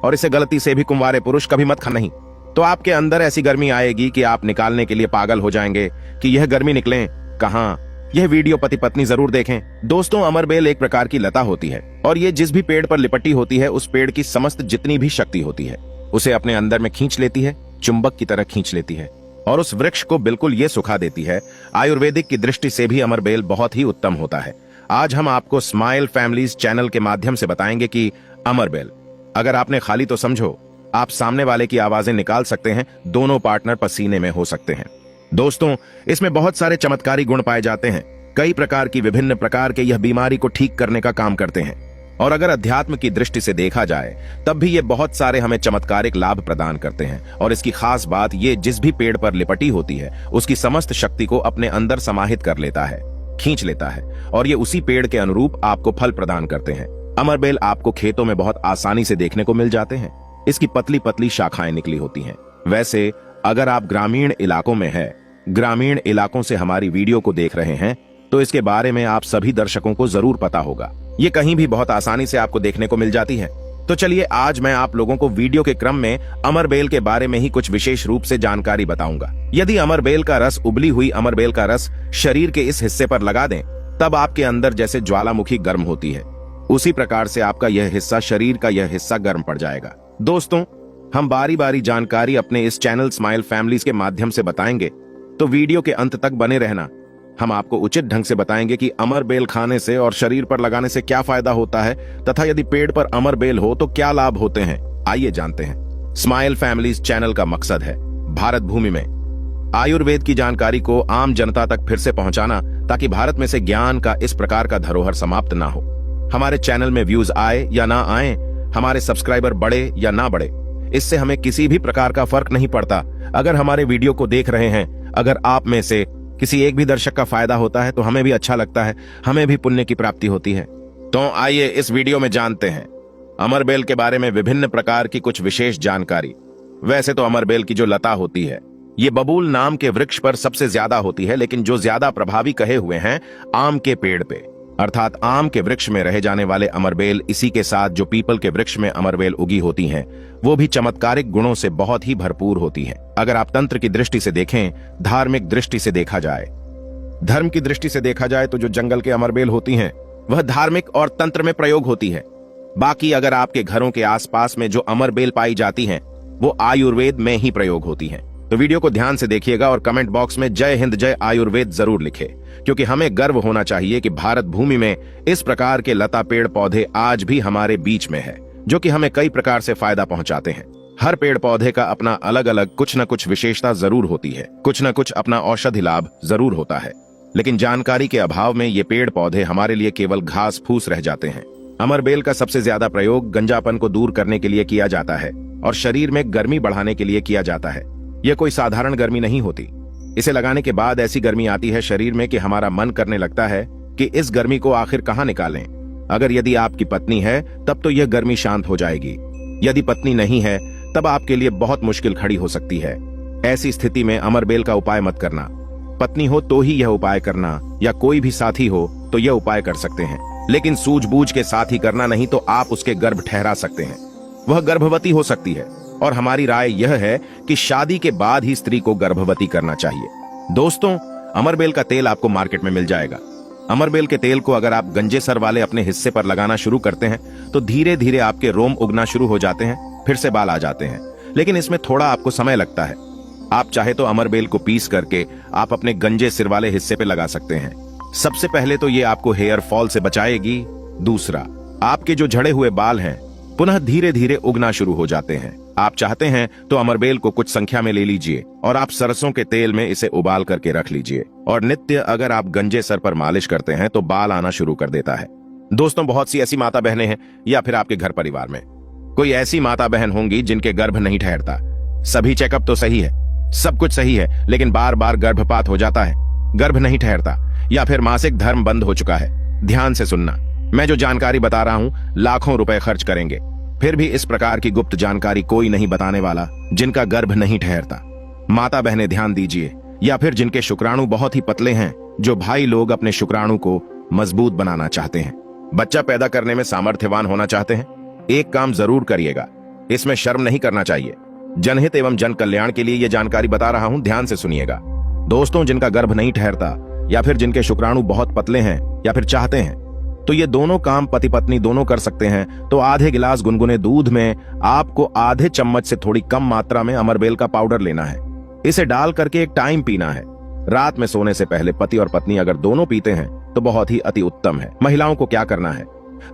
और इसे गलती से भी कुंवारे पुरुष कभी मत खाना नहीं, तो आपके अंदर ऐसी गर्मी आएगी कि आप निकालने के लिए पागल हो जाएंगे कि यह गर्मी निकले कहां। यह वीडियो पति पत्नी जरूर देखें। दोस्तों, अमरबेल एक प्रकार की लता होती है और ये जिस भी पेड़ पर लिपटी होती है उस पेड़ की समस्त जितनी भी शक्ति होती है उसे अपने अंदर में खींच लेती है, चुंबक की तरह खींच लेती है और उस वृक्ष को बिल्कुल ये सुखा देती है। आयुर्वेदिक की दृष्टि से भी अमरबेल बहुत ही उत्तम होता है। आज हम आपको स्माइल फैमिलीज चैनल के माध्यम से बताएंगे कि अमरबेल अगर आपने खाली तो समझो आप सामने वाले की आवाजें निकाल सकते हैं, दोनों पार्टनर पसीने में हो सकते हैं। दोस्तों, इसमें बहुत सारे चमत्कारी गुण पाए जाते हैं। कई प्रकार की विभिन्न प्रकार के यह बीमारी को ठीक करने का काम करते हैं और अगर अध्यात्म की दृष्टि से देखा जाए तब भी ये बहुत सारे हमें चमत्कारिक लाभ प्रदान करते हैं। और इसकी खास बात ये जिस भी पेड़ पर लिपटी होती है उसकी समस्त शक्ति को अपने अंदर समाहित कर लेता है, खींच लेता है और ये उसी पेड़ के अनुरूप आपको फल प्रदान करते हैं। अमरबेल आपको खेतों में बहुत आसानी से देखने को मिल जाते हैं। इसकी पतली पतली शाखाएं निकली होती हैं। वैसे अगर आप ग्रामीण इलाकों में हैं, ग्रामीण इलाकों से हमारी वीडियो को देख रहे हैं तो इसके बारे में आप सभी दर्शकों को जरूर पता होगा। ये कहीं भी बहुत आसानी से आपको देखने को मिल जाती है। तो चलिए आज मैं आप लोगों को वीडियो के क्रम में अमरबेल के बारे में ही कुछ विशेष रूप से जानकारी बताऊंगा। यदि अमरबेल का रस, उबली हुई अमरबेल का रस शरीर के इस हिस्से पर लगा दें तब आपके अंदर जैसे ज्वालामुखी गर्म होती है उसी प्रकार से आपका यह हिस्सा, शरीर का यह हिस्सा गर्म पड़ जाएगा। दोस्तों, हम बारी बारी जानकारी अपने इस चैनल स्माइल फैमिलीज के माध्यम से बताएंगे, तो वीडियो के अंत तक बने रहना। हम आपको उचित ढंग से बताएंगे कि अमरबेल खाने से और शरीर पर लगाने से क्या फायदा होता है तथा यदि पेड़ पर अमरबेल हो तो क्या लाभ होते हैं। आइए जानते हैं। स्माइल फैमिलीज चैनल का मकसद है भारत भूमि में आयुर्वेद की जानकारी को आम जनता तक फिर से पहुंचाना, ताकि भारत में से ज्ञान का इस प्रकार का धरोहर समाप्त ना हो। हमारे चैनल में व्यूज आए या ना आए, हमारे सब्सक्राइबर बढ़े या ना बढ़े, इससे हमें किसी भी प्रकार का फर्क नहीं पड़ता। अगर हमारे वीडियो को देख रहे हैं, अगर आप में से किसी एक भी दर्शक का फायदा होता है तो हमें भी अच्छा लगता है, हमें भी पुण्य की प्राप्ति होती है। तो आइए इस वीडियो में जानते हैं अमरबेल के बारे में विभिन्न प्रकार की कुछ विशेष जानकारी। वैसे तो अमरबेल की जो लता होती है ये बबूल नाम के वृक्ष पर सबसे ज्यादा होती है, लेकिन जो ज्यादा प्रभावी कहे हुए हैं आम के पेड़ पे, अर्थात आम के वृक्ष में रहे जाने वाले अमरबेल, इसी के साथ जो पीपल के वृक्ष में अमरबेल उगी होती हैं वो भी चमत्कारिक गुणों से बहुत ही भरपूर होती हैं। अगर आप तंत्र की दृष्टि से देखें, धार्मिक दृष्टि से देखा जाए, धर्म की दृष्टि से देखा जाए तो जो जंगल के अमरबेल होती हैं वह धार्मिक और तंत्र में प्रयोग होती है। बाकी अगर आपके घरों के आसपास में जो अमरबेल पाई जाती हैं वो आयुर्वेद में ही प्रयोग होती हैं। तो वीडियो को ध्यान से देखिएगा और कमेंट बॉक्स में जय हिंद जय आयुर्वेद जरूर लिखे, क्योंकि हमें गर्व होना चाहिए कि भारत भूमि में इस प्रकार के लता पेड़ पौधे आज भी हमारे बीच में है, जो कि हमें कई प्रकार से फायदा पहुंचाते हैं। हर पेड़ पौधे का अपना अलग अलग कुछ न कुछ विशेषता जरूर होती है, कुछ न कुछ अपना औषधि लाभ जरूर होता है, लेकिन जानकारी के अभाव में ये पेड़ पौधे हमारे लिए केवल घास फूस रह जाते हैं। अमरबेल का सबसे ज्यादा प्रयोग गंजापन को दूर करने के लिए किया जाता है और शरीर में गर्मी बढ़ाने के लिए किया जाता है। यह कोई साधारण गर्मी नहीं होती। इसे लगाने के बाद ऐसी गर्मी आती है शरीर में कि हमारा मन करने लगता है कि इस गर्मी को आखिर कहां निकालें। अगर यदि आपकी पत्नी है तब तो यह गर्मी शांत हो जाएगी, यदि पत्नी नहीं है तब आपके लिए बहुत मुश्किल खड़ी हो सकती है। ऐसी स्थिति में अमरबेल का उपाय मत करना। पत्नी हो तो ही यह उपाय करना, या कोई भी साथी हो तो यह उपाय कर सकते हैं, लेकिन सूझबूझ के साथ ही करना, नहीं तो आप उसके गर्भ ठहरा सकते हैं। वह गर्भवती हो सकती है और हमारी राय यह है कि शादी के बाद ही स्त्री को गर्भवती करना चाहिए। दोस्तों, अमरबेल का तेल आपको मार्केट में मिल जाएगा। अमरबेल के तेल को अगर आप गंजे सर वाले अपने हिस्से पर लगाना शुरू करते हैं तो धीरे धीरे आपके रोम उगना शुरू हो जाते हैं, फिर से बाल आ जाते हैं, लेकिन इसमें थोड़ा आपको समय लगता है। आप चाहे तो अमरबेल को पीस करके आप अपने गंजे सिर वाले हिस्से पे लगा सकते हैं। सबसे पहले तो ये आपको हेयर फॉल से बचाएगी। दूसरा, आपके जो झड़े हुए बाल हैं पुनः धीरे धीरे उगना शुरू हो जाते हैं। आप चाहते हैं तो अमरबेल को कुछ संख्या में ले लीजिए और आप सरसों के तेल में इसे उबाल करके रख लीजिए और नित्य अगर आप गंजे सर पर मालिश करते हैं तो बाल आना शुरू कर देता है। दोस्तों, बहुत सी ऐसी माता बहनें हैं या फिर आपके घर परिवार में कोई ऐसी माता बहन होंगी जिनके गर्भ नहीं ठहरता। सभी चेकअप तो सही है, सब कुछ सही है, लेकिन बार बार गर्भपात हो जाता है, गर्भ नहीं ठहरता, या फिर मासिक धर्म बंद हो चुका है। ध्यान से सुनना, मैं जो जानकारी बता रहा हूं लाखों रुपए खर्च करेंगे, फिर भी इस प्रकार की गुप्त जानकारी कोई नहीं बताने वाला जिनका गर्भ नहीं ठहरता। माता बहनें ध्यान दीजिए, या फिर जिनके शुक्राणु बहुत ही पतले हैं, जो भाई लोग अपने शुक्राणु को मजबूत बनाना चाहते हैं, बच्चा पैदा करने में सामर्थ्यवान होना चाहते हैं, एक काम जरूर करिएगा। इसमें शर्म नहीं करना चाहिए। जनहित एवं जन कल्याण के लिए यह जानकारी बता रहा हूं, ध्यान से सुनिएगा। दोस्तों, जिनका गर्भ नहीं ठहरता या फिर जिनके शुक्राणु बहुत पतले हैं या फिर चाहते हैं, तो ये दोनों काम पति पत्नी दोनों कर सकते हैं। तो आधे गिलास गुनगुने दूध में आपको आधे चम्मच से थोड़ी कम मात्रा में अमरबेल का पाउडर लेना है। इसे डाल करके एक टाइम पीना है। रात में सोने से पहले पति और पत्नी अगर दोनों पीते हैं तो बहुत ही अति उत्तम है। महिलाओं को क्या करना है,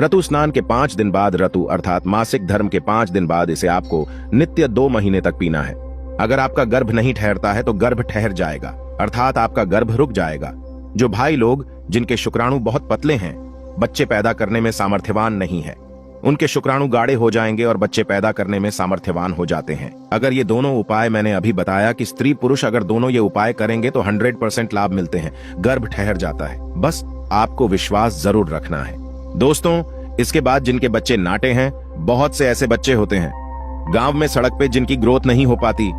ऋतु स्नान के 5 दिन बाद, ऋतु अर्थात मासिक धर्म के 5 दिन बाद इसे आपको नित्य 2 महीने तक पीना है। अगर आपका गर्भ नहीं ठहरता है तो गर्भ ठहर जाएगा, अर्थात आपका गर्भ रुक जाएगा। जो भाई लोग जिनके शुक्राणु बहुत पतले हैं, बच्चे पैदा करने में सामर्थ्यवान नहीं है, उनके शुक्राणु गाढ़े हो जाएंगे और बच्चे पैदा करने में सामर्थ्यवान हो जाते हैं। अगर ये दोनों उपाय मैंने अभी बताया कि स्त्री पुरुष अगर दोनों ये उपाय करेंगे तो 100% लाभ मिलते हैं, गर्भ ठहर जाता है। बस आपको विश्वास जरूर रखना है। दोस्तों, इसके बाद जिनके बच्चे नाटे हैं, बहुत से ऐसे बच्चे होते हैं गांव में सड़क पे जिनकी ग्रोथ नहीं हो पाती,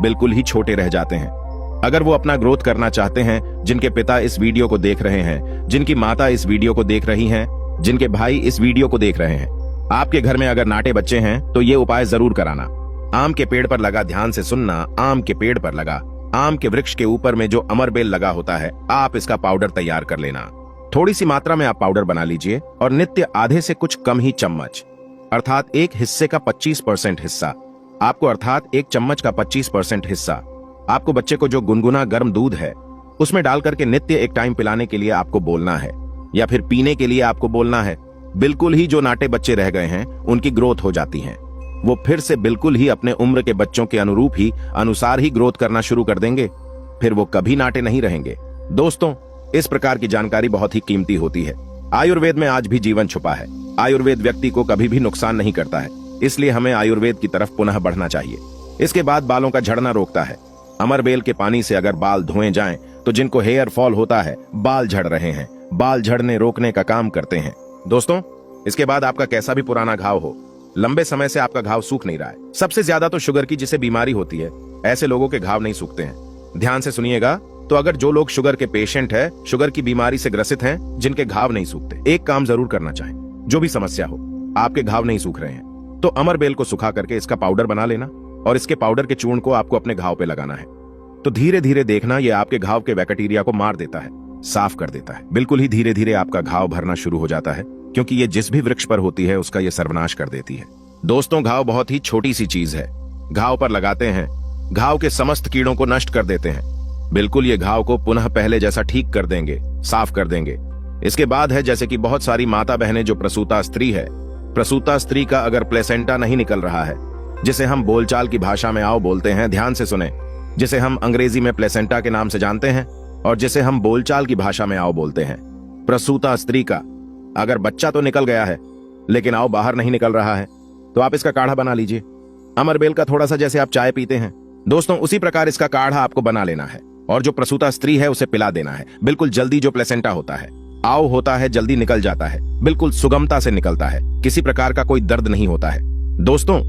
बिल्कुल ही छोटे रह जाते हैं। अगर वो अपना ग्रोथ करना चाहते हैं, जिनके पिता इस वीडियो को देख रहे हैं, जिनकी माता इस वीडियो को देख रही हैं, जिनके भाई इस वीडियो को देख रहे हैं, आपके घर में अगर नाटे बच्चे हैं तो ये उपाय जरूर कराना। आम के पेड़ पर लगा, ध्यान से सुनना, आम के पेड़ पर लगा, आम के वृक्ष के ऊपर में जो अमरबेल लगा होता है, आप इसका पाउडर तैयार कर लेना। थोड़ी सी मात्रा में आप पाउडर बना लीजिए और नित्य आधे से कुछ कम ही चम्मच, अर्थात एक हिस्से का 25% हिस्सा आपको, अर्थात एक चम्मच का 25% हिस्सा आपको बच्चे को जो गुनगुना गर्म दूध है उसमें डाल करके नित्य एक टाइम पिलाने के लिए आपको बोलना है, या फिर पीने के लिए आपको बोलना है। बिल्कुल ही जो नाटे बच्चे रह गए हैं उनकी ग्रोथ हो जाती है, वो फिर से बिल्कुल ही अपने उम्र के बच्चों के अनुरूप ही अनुसार ही ग्रोथ करना शुरू कर देंगे, फिर वो कभी नाटे नहीं रहेंगे। दोस्तों, इस प्रकार की जानकारी बहुत ही कीमती होती है। आयुर्वेद में आज भी जीवन छुपा है। आयुर्वेद व्यक्ति को कभी भी नुकसान नहीं करता है, इसलिए हमें आयुर्वेद की तरफ पुनः बढ़ना चाहिए। इसके बाद बालों का झड़ना रोकता है। अमरबेल के पानी से अगर बाल धोए जाएं तो जिनको हेयर फॉल होता है, बाल झड़ रहे हैं, बाल झड़ने रोकने का काम करते हैं। दोस्तों, इसके बाद आपका कैसा भी पुराना घाव हो, लंबे समय से आपका घाव सूख नहीं रहा है, सबसे ज्यादा तो शुगर की जिसे बीमारी होती है, ऐसे लोगों के घाव नहीं सूखते हैं। ध्यान से सुनिएगा। तो अगर जो लोग शुगर के पेशेंट है, शुगर की बीमारी से ग्रसित हैं, जिनके घाव नहीं सूखते, एक काम जरूर करना चाहें। जो भी समस्या हो, आपके घाव नहीं सूख रहे हैं, तो अमरबेल को सुखा करके इसका पाउडर बना लेना और इसके पाउडर के चूर्ण को आपको अपने घाव पे लगाना है। तो धीरे धीरे देखना, ये आपके घाव के बैक्टीरिया को मार देता है, साफ कर देता है। बिल्कुल ही धीरे धीरे आपका घाव भरना शुरू हो जाता है, क्योंकि ये जिस भी वृक्ष पर होती है उसका ये सर्वनाश कर देती है। दोस्तों, घाव बहुत ही छोटी सी चीज है। घाव पर लगाते हैं, घाव के समस्त कीड़ों को नष्ट कर देते हैं। बिल्कुल ये घाव को पुनः पहले जैसा ठीक कर देंगे, साफ कर देंगे। इसके बाद है जैसे कि बहुत सारी माता बहनें जो प्रसूता स्त्री है, प्रसूता स्त्री का अगर प्लेसेंटा नहीं निकल रहा है, जिसे हम बोलचाल की भाषा में आओ बोलते हैं, ध्यान से सुने, जिसे हम अंग्रेजी में प्लेसेंटा के नाम से जानते हैं और जिसे हम बोलचाल की भाषा में आओ बोलते हैं। प्रसूता स्त्री का अगर बच्चा तो निकल गया है लेकिन आओ बाहर नहीं निकल रहा है, तो आप इसका काढ़ा बना लीजिए। अमरबेल का थोड़ा सा जैसे आप चाय पीते हैं, दोस्तों उसी प्रकार इसका काढ़ा आपको बना लेना है और जो प्रसूता स्त्री है उसे पिला देना है। बिल्कुल जल्दी जो प्लेसेंटा होता है, आओ होता है, जल्दी निकल जाता है, बिल्कुल सुगमता से निकलता है, किसी प्रकार का कोई दर्द नहीं होता है। दोस्तों,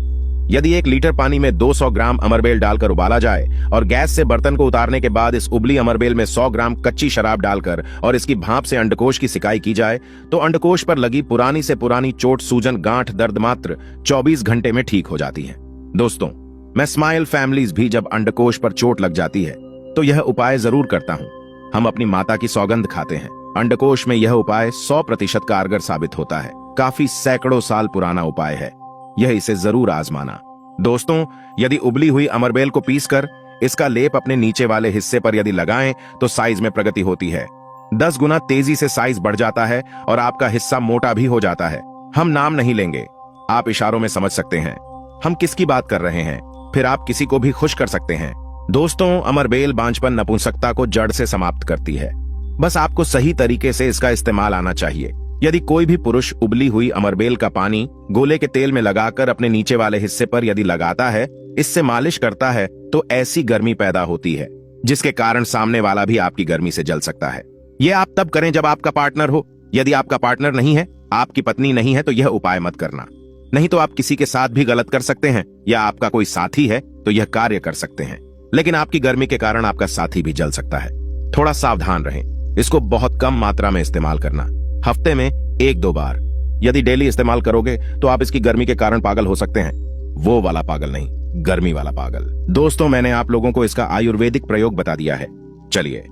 यदि 1 लीटर पानी में 200 ग्राम अमरबेल डालकर उबाला जाए और गैस से बर्तन को उतारने के बाद इस उबली अमरबेल में 100 ग्राम कच्ची शराब डालकर और इसकी भाप से अंडकोश की सिकाई की जाए, तो अंडकोश पर लगी पुरानी से पुरानी चोट, सूजन, गांठ, दर्द मात्र 24 घंटे में ठीक हो जाती है। दोस्तों, मैं स्माइल फैमिलीज भी जब अंडकोश पर चोट लग जाती है तो यह उपाय जरूर करता हूं। हम अपनी माता की सौगंध खाते हैं। अंडकोश में यह उपाय 100% कारगर साबित होता है। काफी सैकड़ों साल पुराना उपाय है, यह इसे जरूर आजमाना। दोस्तों, यदि उबली हुई अमरबेल को पीसकर इसका लेप अपने नीचे वाले हिस्से पर यदि लगाएं तो साइज में प्रगति होती है। 10 गुना तेजी से साइज बढ़ जाता है और आपका हिस्सा मोटा भी हो जाता है। हम नाम नहीं लेंगे, आप इशारों में समझ सकते हैं हम किसकी बात कर रहे हैं, फिर आप किसी को भी खुश कर सकते हैं। दोस्तों, अमरबेल बांझपन, नपुंसकता को जड़ से समाप्त करती है। बस आपको सही तरीके से इसका इस्तेमाल आना चाहिए। यदि कोई भी पुरुष उबली हुई अमरबेल का पानी गोले के तेल में लगाकर अपने नीचे वाले हिस्से पर यदि लगाता है, इससे मालिश करता है, तो ऐसी गर्मी पैदा होती है जिसके कारण सामने वाला भी आपकी गर्मी से जल सकता है। यह आप तब करें जब आपका पार्टनर हो। यदि आपका पार्टनर नहीं है, आपकी पत्नी नहीं है, तो यह उपाय मत करना। नहीं तो आप किसी के साथ भी गलत कर सकते हैं, या आपका कोई साथी है तो यह कार्य कर सकते हैं, लेकिन आपकी गर्मी के कारण आपका साथी भी जल सकता है। थोड़ा सावधान रहें। इसको बहुत कम मात्रा में इस्तेमाल करना, हफ्ते में 1-2 बार। यदि डेली इस्तेमाल करोगे तो आप इसकी गर्मी के कारण पागल हो सकते हैं। वो वाला पागल नहीं, गर्मी वाला पागल। दोस्तों मैंने आप लोगों को इसका आयुर्वेदिक प्रयोग बता दिया है। चलिए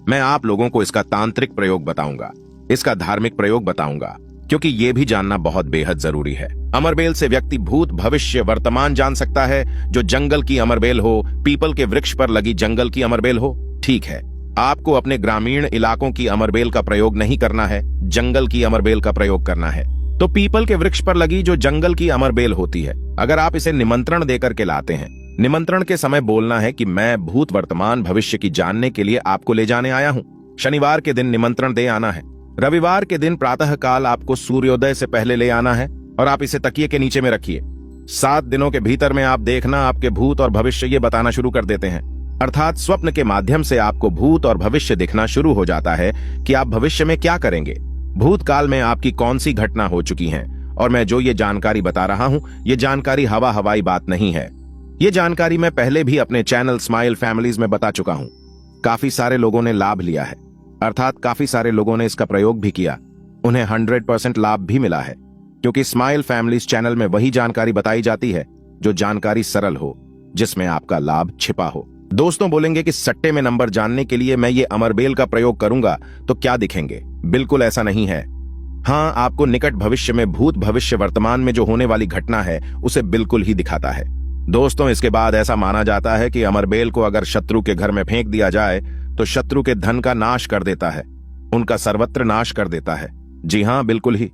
मैं आप लोगों को इसका तांत्रिक प्रयोग बताऊंगा, इसका धार्मिक प्रयोग बताऊंगा, क्योंकि ये भी जानना बहुत बेहद जरूरी है। अमरबेल से व्यक्ति भूत भविष्य वर्तमान जान सकता है। जो जंगल की अमरबेल हो, पीपल के वृक्ष पर लगी जंगल की अमरबेल हो, ठीक है, आपको अपने ग्रामीण इलाकों की अमरबेल का प्रयोग नहीं करना है, जंगल की अमरबेल का प्रयोग करना है। तो पीपल के वृक्ष पर लगी जो जंगल की अमरबेल होती है, अगर आप इसे निमंत्रण देकर के लाते हैं, निमंत्रण के समय बोलना है कि मैं भूत वर्तमान भविष्य की जानने के लिए आपको ले जाने आया हूं। शनिवार के दिन निमंत्रण दे आना है। रविवार के दिन प्रातः काल आपको सूर्योदय से पहले ले आना है और आप इसे तकिए के नीचे में रखिए। 7 दिनों के भीतर में आप देखना आपके भूत और भविष्य ये बताना शुरू कर देते हैं, अर्थात स्वप्न के माध्यम से आपको भूत और भविष्य दिखना शुरू हो जाता है कि आप भविष्य में क्या करेंगे, भूतकाल में आपकी कौन सी घटना हो चुकी है। और मैं जो ये जानकारी बता रहा हूं, ये जानकारी हवा हवाई बात नहीं है। ये जानकारी मैं पहले भी अपने चैनल स्माइल फैमिलीज में बता चुका हूं। काफी सारे लोगों ने लाभ लिया है, अर्थात काफी सारे लोगों ने इसका प्रयोग भी किया, उन्हें 100% लाभ भी मिला है, क्योंकि स्माइल फैमिलीज चैनल में वही जानकारी बताई जाती है जो जानकारी सरल हो, जिसमें आपका लाभ छिपा हो। दोस्तों बोलेंगे कि सट्टे में नंबर जानने के लिए मैं ये अमरबेल का प्रयोग करूंगा तो क्या दिखेंगे? बिल्कुल ऐसा नहीं है। हाँ, आपको निकट भविष्य में भूत भविष्य वर्तमान में जो होने वाली घटना है उसे बिल्कुल ही दिखाता है। दोस्तों इसके बाद ऐसा माना जाता है कि अमरबेल को अगर शत्रु के घर में फेंक दिया जाए तो शत्रु के धन का नाश कर देता है, उनका सर्वत्र नाश कर देता है। जी हाँ, बिल्कुल ही।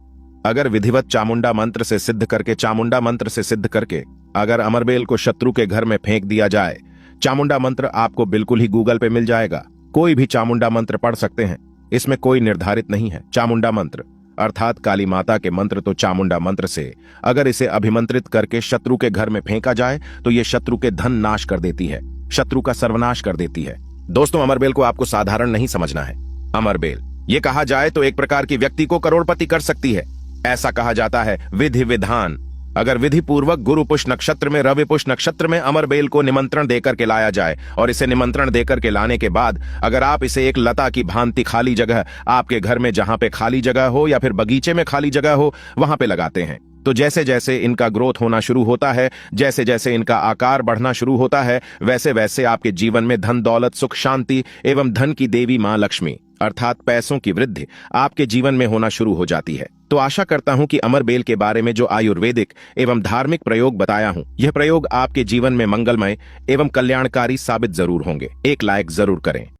अगर विधिवत चामुंडा मंत्र से सिद्ध करके अगर अमरबेल को शत्रु के घर में फेंक दिया जाए, चामुंडा मंत्र आपको बिल्कुल ही गूगल पे मिल जाएगा। कोई भी चामुंडा मंत्र पढ़ सकते हैं, इसमें कोई निर्धारित नहीं है। चामुंडा मंत्र अर्थात काली माता के मंत्र, तो चामुंडा मंत्र से अगर इसे अभिमंत्रित करके शत्रु के घर में फेंका जाए तो ये शत्रु के धन नाश कर देती है, शत्रु का सर्वनाश कर देती है। दोस्तों अमरबेल को आपको साधारण नहीं समझना है। अमरबेल ये कहा जाए तो एक प्रकार की व्यक्ति को करोड़पति कर सकती है। ऐसा कहा जाता है विधि विधान। अगर विधि पूर्वक गुरु पुष्य नक्षत्र में, रवि पुष्य नक्षत्र में अमरबेल को निमंत्रण देकर के लाया जाए और इसे निमंत्रण देकर के लाने के बाद अगर आप इसे एक लता की भांति खाली जगह आपके घर में, जहां पे खाली जगह हो या फिर बगीचे में खाली जगह हो, वहां पे लगाते हैं, तो जैसे जैसे इनका ग्रोथ होना शुरू होता है, जैसे जैसे इनका आकार बढ़ना शुरू होता है, वैसे वैसे आपके जीवन में धन दौलत सुख शांति एवं धन की देवी मां लक्ष्मी अर्थात पैसों की वृद्धि आपके जीवन में होना शुरू हो जाती है। तो आशा करता हूं कि अमरबेल के बारे में जो आयुर्वेदिक एवं धार्मिक प्रयोग बताया हूं, यह प्रयोग आपके जीवन में मंगलमय एवं कल्याणकारी साबित जरूर होंगे। एक लाइक जरूर करें।